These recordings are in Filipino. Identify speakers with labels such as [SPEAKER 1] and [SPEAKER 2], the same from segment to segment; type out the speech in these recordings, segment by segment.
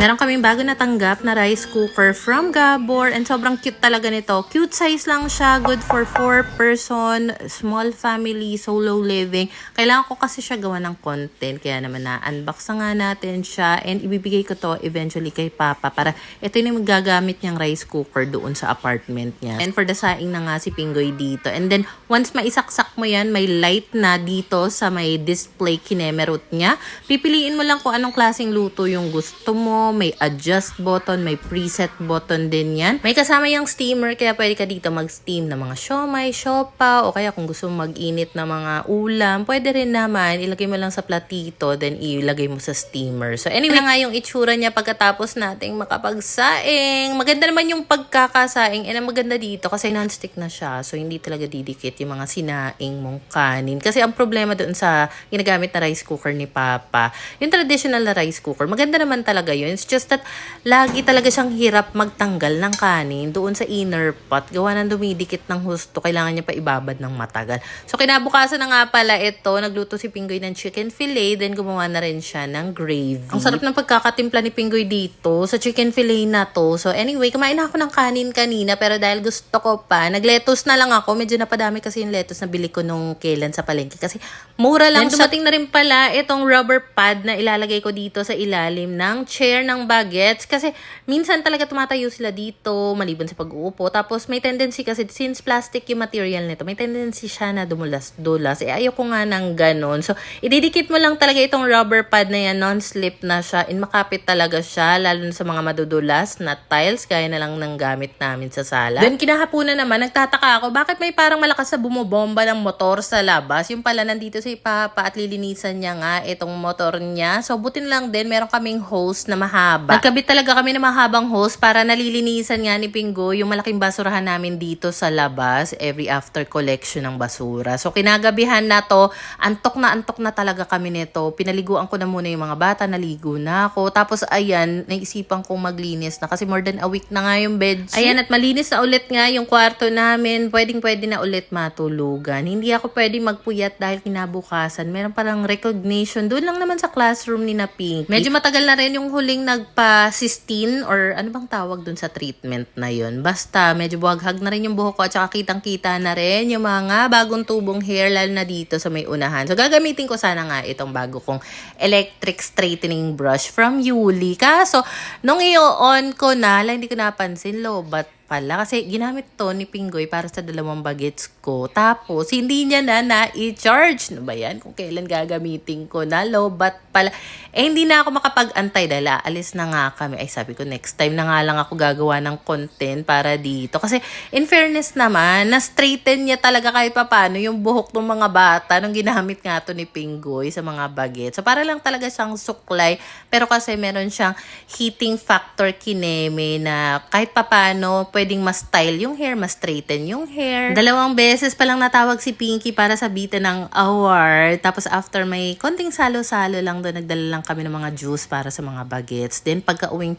[SPEAKER 1] Meron kaming bago natanggap na rice cooker from Gabor and sobrang cute talaga nito. Cute size lang siya, good for 4 person, small family, solo living. Kailangan ko kasi siya gawa ng content, kaya naman na-unbox na nga natin siya and ibibigay ko to eventually kay Papa para ito yung magagamit niyang rice cooker doon sa apartment niya. And for the saing na nga si Pinggoy dito. And then once maisaksak mo yan, may light na dito sa may display kinemerot niya. Pipiliin mo lang kung anong klaseng luto yung gusto mo. May adjust button, may preset button din yan. May kasama yung steamer, kaya pwede ka dito mag-steam ng mga siomay, siopa, o kaya kung gusto mo mag-init na mga ulam, pwede rin naman, ilagay mo lang sa platito, then ilagay mo sa steamer. So anyway, nga yung itsura niya pagkatapos nating makapagsaing. Maganda naman yung pagkakasaing, and ang maganda dito kasi non-stick na siya, so hindi talaga didikit yung mga sinaing mong kanin. Kasi ang problema doon sa ginagamit na rice cooker ni Papa, yung traditional na rice cooker, maganda naman talaga yun. It's just that lagi talaga siyang hirap magtanggal ng kanin doon sa inner pot. Gawa ng dumidikit ng husto. Kailangan niya pa ibabad ng matagal. So kinabukasan na nga pala ito. Nagluto si Pinggoy ng chicken fillet. Then gumawa na rin siya ng gravy. Ang sarap ng pagkakatimpla ni Pinggoy dito sa chicken fillet na to. So anyway, kumain na ako ng kanin kanina. Pero dahil gusto ko pa, nag-lettuce na lang ako. Medyo napadami kasi yung lettuce na bili ko nung kailan sa palengke. Kasi mura lang siya. Dumating na rin pala itong rubber pad na ilalagay ko dito sa ilalim ng chair ng bagets kasi minsan talaga tumatayo sila dito maliban sa pag-uupo. Tapos may tendency kasi since plastic yung material nito, may tendency siya na dumulas-dulas. Ayoko nga ng ganon. So ididikit mo lang talaga itong rubber pad na yan, non-slip na siya, and makapit talaga siya lalo na sa mga madudulas na tiles gaya na lang ng gamit namin sa sala. Then kinahapunan naman, nagtataka ako bakit may parang malakas na bumobomba ng motor sa labas. Yung pala nandito si Papa at lilinisan niya nga itong motor niya. So butin lang din, meron kaming hose na mahaba. Nagkabit talaga kami ng mahabang hose para nalilinisan nga ni Pinggoy yung malaking basurahan namin dito sa labas every after collection ng basura. So kinagabihan na to, antok na talaga kami nito. Pinaliguan ko na muna yung mga bata, naligo na ako. Tapos ayan, naisipan kong maglinis na kasi more than a week na nga yung bedsheet. Ayan, at malinis na ulit nga yung kwarto namin. Pwede na ulit matulugan. Hindi ako pwede magpuyat dahil kinabukasan. Meron parang recognition. Doon lang naman sa classroom ni na Pink. Medyo matagal na rin yung huling nagpa-cysteine or ano bang tawag dun sa treatment na yun. Basta medyo buhaghag na rin yung buhok ko at saka kitang-kita na rin yung mga bagong tubong hair lalo na dito sa may unahan. So gagamitin ko sana nga itong bago kong electric straightening brush from Yuli. Kaso nung i-on ko na, hindi ko napansin, lobat pala. Kasi ginamit to ni Pinggoy para sa 2 bagets ko. Tapos, hindi niya na i-charge. Ano ba yan? Kung kailan gagamitin ko na, lobat pala. Hindi na ako makapag-antay dahil aalis na nga kami. Ay, sabi ko, next time na nga lang ako gagawa ng content para dito. Kasi, in fairness naman, na-straighten niya talaga kahit papano yung buhok ng mga bata nung ginamit nga to ni Pinggoy sa mga bagets. So, para lang talaga siyang suklay. Pero kasi meron siyang heating factor kineme na kahit papano pwedeng ma-style yung hair, ma-straighten yung hair. 2 beses pa lang natawag si Pinky para sabitan ng award. Tapos after may konting salo-salo lang doon, nagdala lang kami ng mga juice para sa mga bagets. Then pagka-uwi,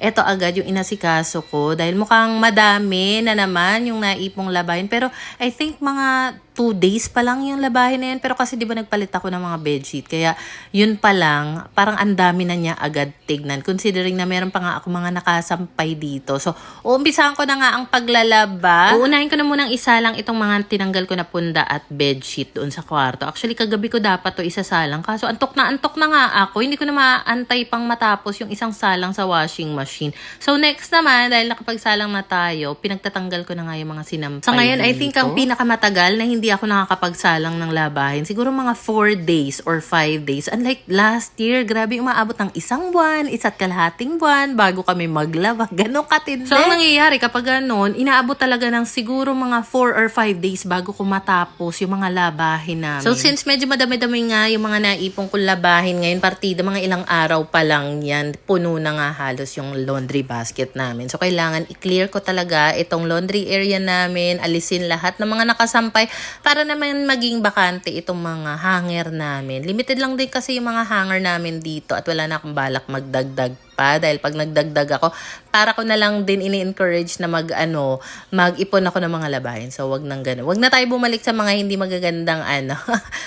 [SPEAKER 1] eto agad yung inasikaso ko dahil mukhang madami na naman yung naipong labahin. Pero I think mga 2 days pa lang yung labahin na yan. Pero kasi di ba nagpalit ako ng mga bedsheet. Kaya yun pa lang, parang ang dami na niya agad tignan. Considering na meron pa nga ako mga nakasampay dito. So, uumpisahan ko na nga ang paglalaba. Uunahin ko na munang isa lang itong mga tinanggal ko na punda at bedsheet doon sa kwarto. Actually, kagabi ko dapat to isasalang. Kaso antok na nga ako. Hindi ko na maantay pang matapos yung isang salang sa washing machine. So, next naman, dahil nakapagsalang na tayo, pinagtatanggal ko na nga yung mga sinampay. So, ngayon, I think ang pinakamatagal na hindi ako nakakapagsalang ng labahin, siguro mga 4 days or 5 days. Unlike last year, grabe umaabot ng 1 buwan, 1.5 buwan bago kami maglaba. Ganon katindi. So, ang nangyayari kapag ganon, inaabot talaga ng siguro mga 4 or 5 days bago ko matapos yung mga labahin namin. So, since medyo madami-dami nga yung mga naipong kong labahin ngayon, partida, mga ilang araw pa lang yan, puno na nga halos yung laundry basket namin. So, kailangan i-clear ko talaga itong laundry area namin, alisin lahat ng mga nakasampay para naman maging bakante itong mga hanger namin. Limited lang din kasi yung mga hanger namin dito at wala na akong balak magdagdag pa dahil pag nagdagdag ako, para ko na lang din ini-encourage na mag-ipon ako ng mga labahin. So, wag nang gano'n. Wag na tayo bumalik sa mga hindi magagandang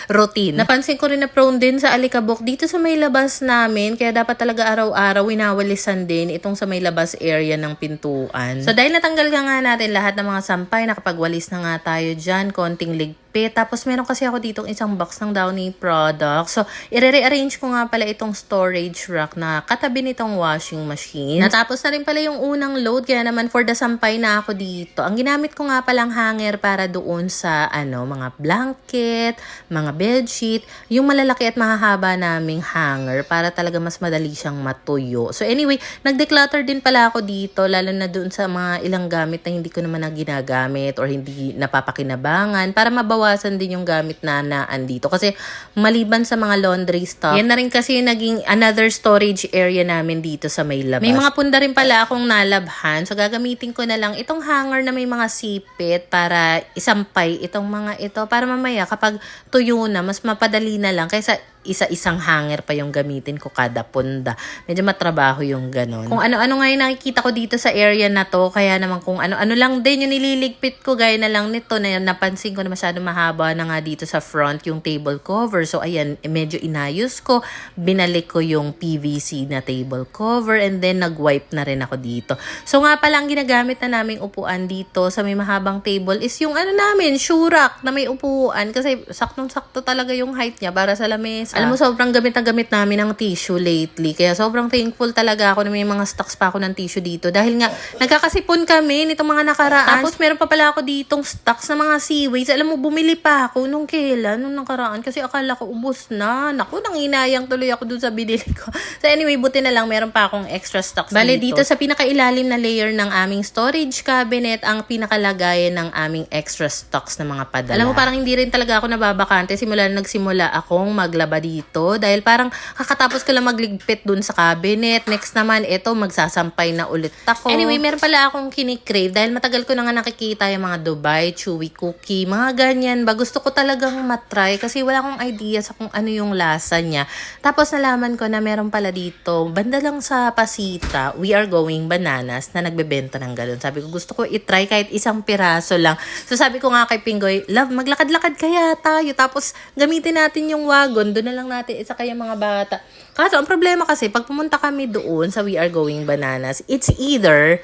[SPEAKER 1] routine. Napansin ko rin na prone din sa alikabok dito sa may labas namin. Kaya dapat talaga araw-araw winawalisan din itong sa may labas area ng pintuan. So, dahil natanggal nga natin lahat ng mga sampay, nakapagwalis na nga tayo dyan, konting ligpit. Tapos, meron kasi ako ditong isang box ng Downy products. So, i-rearrange ko nga pala itong storage rack na katabi nitong washing machine. Natapos na rin pala yung unang load, kaya naman for the sampay na ako dito. Ang ginamit ko nga palang hanger para doon sa mga blanket, mga bedsheet, yung malalaki at mahahaba naming hanger para talaga mas madali siyang matuyo. So anyway, nag-declutter din pala ako dito, lalo na doon sa mga ilang gamit na hindi ko naman na ginagamit or hindi napapakinabangan para mabawasan din yung gamit na andito. Kasi maliban sa mga laundry stuff, yan na rin kasi yung naging another storage area namin dito sa may labas. May mga punda rin pala akong nalabhan. So, gagamitin ko na lang itong hanger na may mga sipit para isampay itong mga ito. Para mamaya, kapag tuyo na, mas mapadali na lang kaysa isa-isang hanger pa yung gamitin ko kada punda. Medyo matrabaho yung ganon. Kung ano-ano nga yung nakikita ko dito sa area na to, kaya naman kung ano-ano lang din yung nililigpit ko, gaya na lang nito na napansin ko na masyado mahaba na nga dito sa front yung table cover. So, ayan, medyo inayos ko. Binalik ko yung PVC na table cover and then nag-wipe na rin ako dito. So, nga pala ang ginagamit na naming upuan dito sa may mahabang table is yung namin, shoe rack na may upuan kasi saktong-sakto talaga yung height niya para sa lamesa. Alam mo, sobrang gamit na gamit namin ng tissue lately. Kaya sobrang thankful talaga ako na may mga stocks pa ako ng tissue dito. Dahil nga, nagkakasipon kami nitong mga nakaraan. Tapos meron pa pala ako ditong stocks na mga seaways. Alam mo, bumili pa ako nung kailan, nung nakaraan. Kasi akala ko ubos na. Naku, nanginayang tuloy ako dun sa binili ko. So anyway, buti na lang meron pa akong extra stocks
[SPEAKER 2] Bale,
[SPEAKER 1] dito sa pinakailalim na layer ng aming storage cabinet, ang pinakalagayan ng aming extra stocks na mga padala. Alam mo, parang hindi rin talaga ako nababakante simula na nagsimula akong maglaba dito dahil parang kakatapos ko lang magligpit dun sa cabinet. Next naman, ito, magsasampay na ulit ako. Anyway, meron pala akong kinikrave dahil matagal ko na nga nakikita yung mga Dubai Chewy Cookie, mga ganyan ba. Gusto ko talagang matry kasi wala akong idea sa kung ano yung lasa niya. Tapos nalaman ko na meron pala dito, banda lang sa Pasita, We Are Going Bananas na nagbebenta ng galon. Sabi ko, gusto ko itry kahit isang piraso lang. So sabi ko nga kay Pinggoy, love, maglakad-lakad kaya tayo. Tapos gamitin natin yung wagon, doon na lang natin isa kaya mga bata. Kaso ang problema kasi, pag pumunta kami doon sa We Are Going Bananas, it's either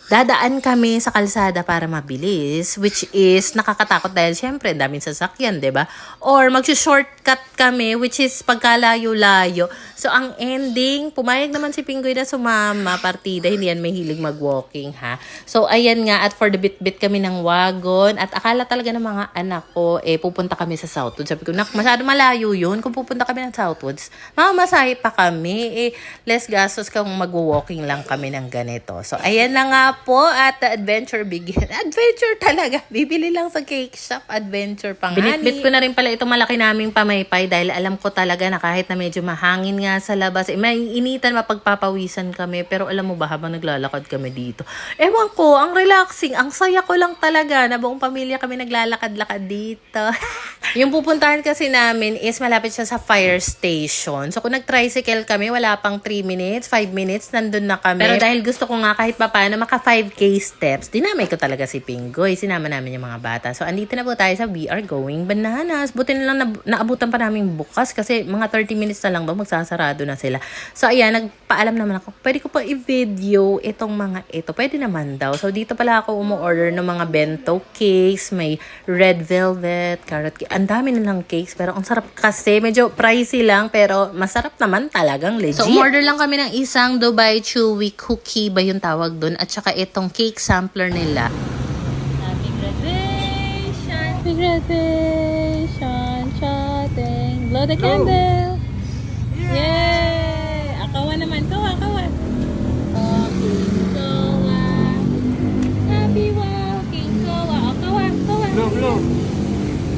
[SPEAKER 1] dadaan kami sa kalsada para mabilis, which is nakakatakot dahil syempre daming sasakyan, 'di ba? Or magsi-shortcut kami, which is pagkalayo-layo. So ang ending, pumayag naman si Pinggoy na sumama, partida, hindi yan mahilig mag-walking, ha. So ayan nga, at for the bit-bit kami ng wagon, at akala talaga ng mga anak ko pupunta kami sa Southwoods. Sabi ko, nak, masyado malayo 'yun. Kung pupunta kami ng Southwoods, mamasahe pa kami, less gastos kung mag-walking lang kami ng ganito. So ayan na nga po at the adventure begin. Adventure talaga. Bibili lang sa cake shop. Adventure pang binitbit ko na rin pala itong malaki naming pamaypay dahil alam ko talaga na kahit na medyo mahangin nga sa labas, may initan, mapagpapawisan kami. Pero alam mo ba, habang naglalakad kami dito, ewan ko, ang relaxing, ang saya ko lang talaga na buong pamilya kami naglalakad-lakad dito. Yung pupuntahan kasi namin is malapit siya sa fire station. So kung nag-tricycle kami, wala pang 3 minutes, 5 minutes, nandun na kami. Pero dahil gusto ko nga kahit papaano maka 5K steps, dinamay ko talaga si Pinggoy. Sinama namin yung mga bata. So, andito na po tayo sa We Are Going Bananas. Buti na lang naabutan pa namin bukas kasi mga 30 minutes na lang daw magsasarado na sila. So, ayan, nagpaalam naman ako. Pwede ko pa i-video itong mga ito. Pwede naman daw. So, dito pala ako umu-order ng mga bento cakes. May red velvet, carrot cake. Ang dami nilang cakes pero ang sarap kasi. Medyo pricey lang pero masarap naman talagang legit. So, umorder lang kami ng isang Dubai Chewy Cookie ba yung tawag dun? At saka itong cake sampler nila.
[SPEAKER 2] Happy graduation! Happy graduation! Shooting! Blow the candle! Yay! Akawa naman. Kawa! Walking kawa. Happy walking kawa. Kawa!
[SPEAKER 3] Blow.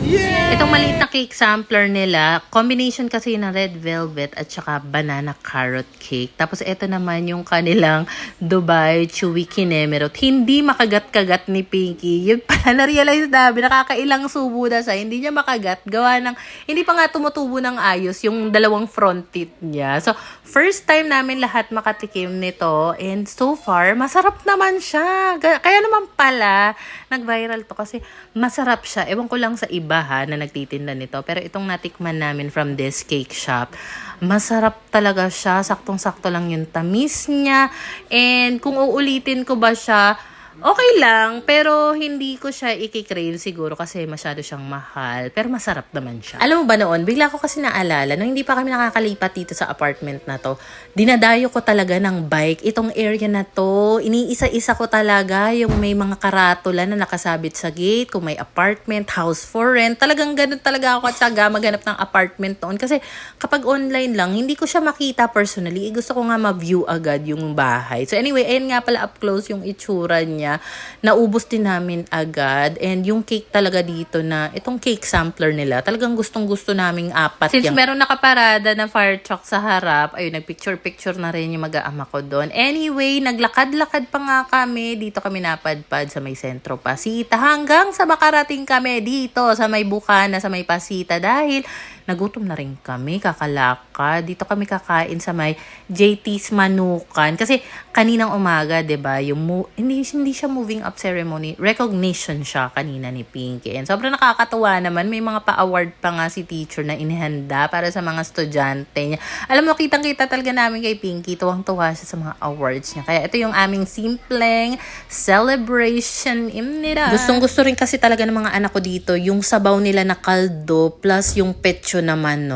[SPEAKER 3] Yeah!
[SPEAKER 1] Itong maliit na cake sampler nila, combination kasi ng red velvet at saka banana carrot cake. Tapos ito naman yung kanilang Dubai Chewy Kinemerot. Hindi makagat-kagat ni Pinky. Yun pala, na-realize namin, nakakailang subo na siya. Hindi niya makagat. Gawa ng hindi pa nga tumutubo ng ayos yung dalawang front teeth niya. So, first time namin lahat makatikim nito and so far, masarap naman siya. Kaya naman pala, nag-viral to kasi masarap siya. Ewan ko lang sa iba ha, na nagtitinda nito. Pero itong natikman namin from this cake shop, masarap talaga siya. Saktong-sakto lang yung tamis niya. And kung uulitin ko ba siya, okay lang, pero hindi ko siya i-crave siguro kasi masyado siyang mahal. Pero masarap naman siya. Alam mo ba noon, bigla ko kasi naalala, nung hindi pa kami nakakalipat dito sa apartment na to, dinadayo ko talaga ng bike itong area na to. Iniisa-isa ko talaga yung may mga karatula na nakasabit sa gate, kung may apartment, house for rent. Talagang ganun talaga ako at syaga maghanap ng apartment noon. Kasi kapag online lang, hindi ko siya makita personally. Gusto ko nga ma-view agad yung bahay. So anyway, ayun nga pala up close yung itsura niya. Naubos din namin agad. And yung cake talaga dito na, itong cake sampler nila, talagang gustong-gusto naming apat. Since meron nakaparada na fire truck sa harap, ayun, nagpicture-picture na rin yung mag-aama ko doon. Anyway, naglakad-lakad pa nga kami. Dito kami napadpad sa may sentro Pasita. Hanggang sa makarating kami dito sa may Bukana, sa may Pasita. Dahil nagutom na rin kami, kakalakad. Dito kami kakain sa may JT's Manukan. Kasi kaninang umaga, 'di ba, yung hindi siya moving up ceremony, recognition siya kanina ni Pinky. And sobrang nakakatuwa naman, may mga pa-award pa nga si teacher na inihanda para sa mga estudyante niya. Alam mo, kitang-kita talaga namin kay Pinky, tuwang-tuwa siya sa mga awards niya. Kaya ito yung aming simpleng celebration imnira. Gustong-gusto rin kasi talaga ng mga anak ko dito, yung sabaw nila na kaldo plus yung petso na manok.